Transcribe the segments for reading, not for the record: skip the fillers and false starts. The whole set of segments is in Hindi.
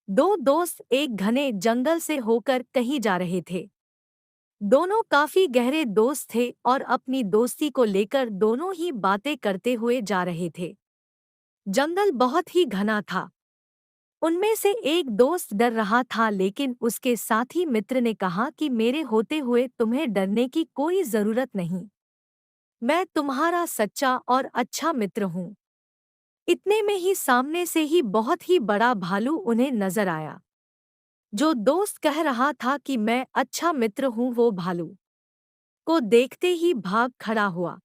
दो दोस्त एक घने जंगल से होकर कहीं जा रहे थे। दोनों काफी गहरे दोस्त थे और अपनी दोस्ती को लेकर दोनों ही बातें करते हुए जा रहे थे। जंगल बहुत ही घना था। उनमें से एक दोस्त डर रहा था, लेकिन उसके साथी मित्र ने कहा कि मेरे होते हुए तुम्हें डरने की कोई जरूरत नहीं। मैं तुम्हारा सच्चा और अच्छा मित्र हूँ। इतने में ही सामने से ही बहुत ही बड़ा भालू उन्हें नजर आया। जो दोस्त कह रहा था कि मैं अच्छा मित्र हूँ, वो भालू को देखते ही भाग खड़ा हुआ।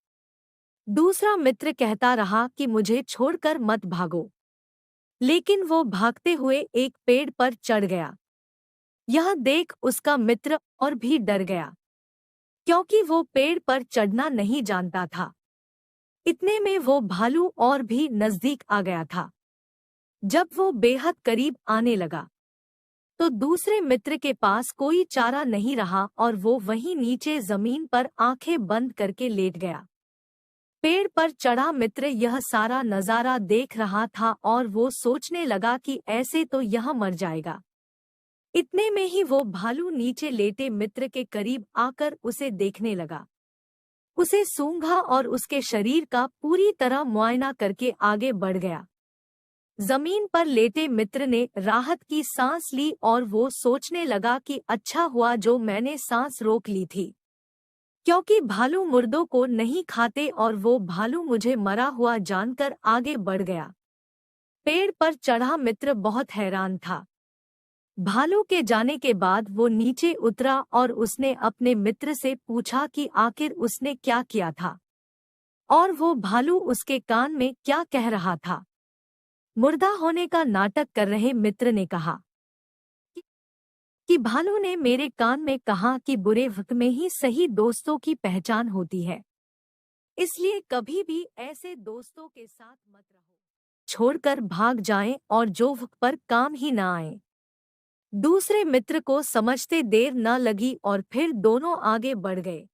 दूसरा मित्र कहता रहा कि मुझे छोड़कर मत भागो, लेकिन वो भागते हुए एक पेड़ पर चढ़ गया। यह देख उसका मित्र और भी डर गया, क्योंकि वो पेड़ पर चढ़ना नहीं जानता था। इतने में वो भालू और भी नजदीक आ गया था। जब वो बेहद करीब आने लगा तो दूसरे मित्र के पास कोई चारा नहीं रहा और वो वहीं नीचे जमीन पर आंखें बंद करके लेट गया। पेड़ पर चढ़ा मित्र यह सारा नजारा देख रहा था और वो सोचने लगा कि ऐसे तो यह मर जाएगा। इतने में ही वो भालू नीचे लेटे मित्र के करीब आकर उसे देखने लगा। उसे सूंघा और उसके शरीर का पूरी तरह मुआयना करके आगे बढ़ गया। जमीन पर लेटे मित्र ने राहत की सांस ली और वो सोचने लगा कि अच्छा हुआ जो मैंने सांस रोक ली थी, क्योंकि भालू मुर्दों को नहीं खाते और वो भालू मुझे मरा हुआ जानकर आगे बढ़ गया। पेड़ पर चढ़ा मित्र बहुत हैरान था। भालू के जाने के बाद वो नीचे उतरा और उसने अपने मित्र से पूछा कि आखिर उसने क्या किया था और वो भालू उसके कान में क्या कह रहा था। मुर्दा होने का नाटक कर रहे मित्र ने कहा कि भालू ने मेरे कान में कहा कि बुरे वक्त में ही सही दोस्तों की पहचान होती है, इसलिए कभी भी ऐसे दोस्तों के साथ मत रहो, छोड़कर भाग जाएं और जो वक्त पर काम ही ना आए। दूसरे मित्र को समझते देर न लगी और फिर दोनों आगे बढ़ गए।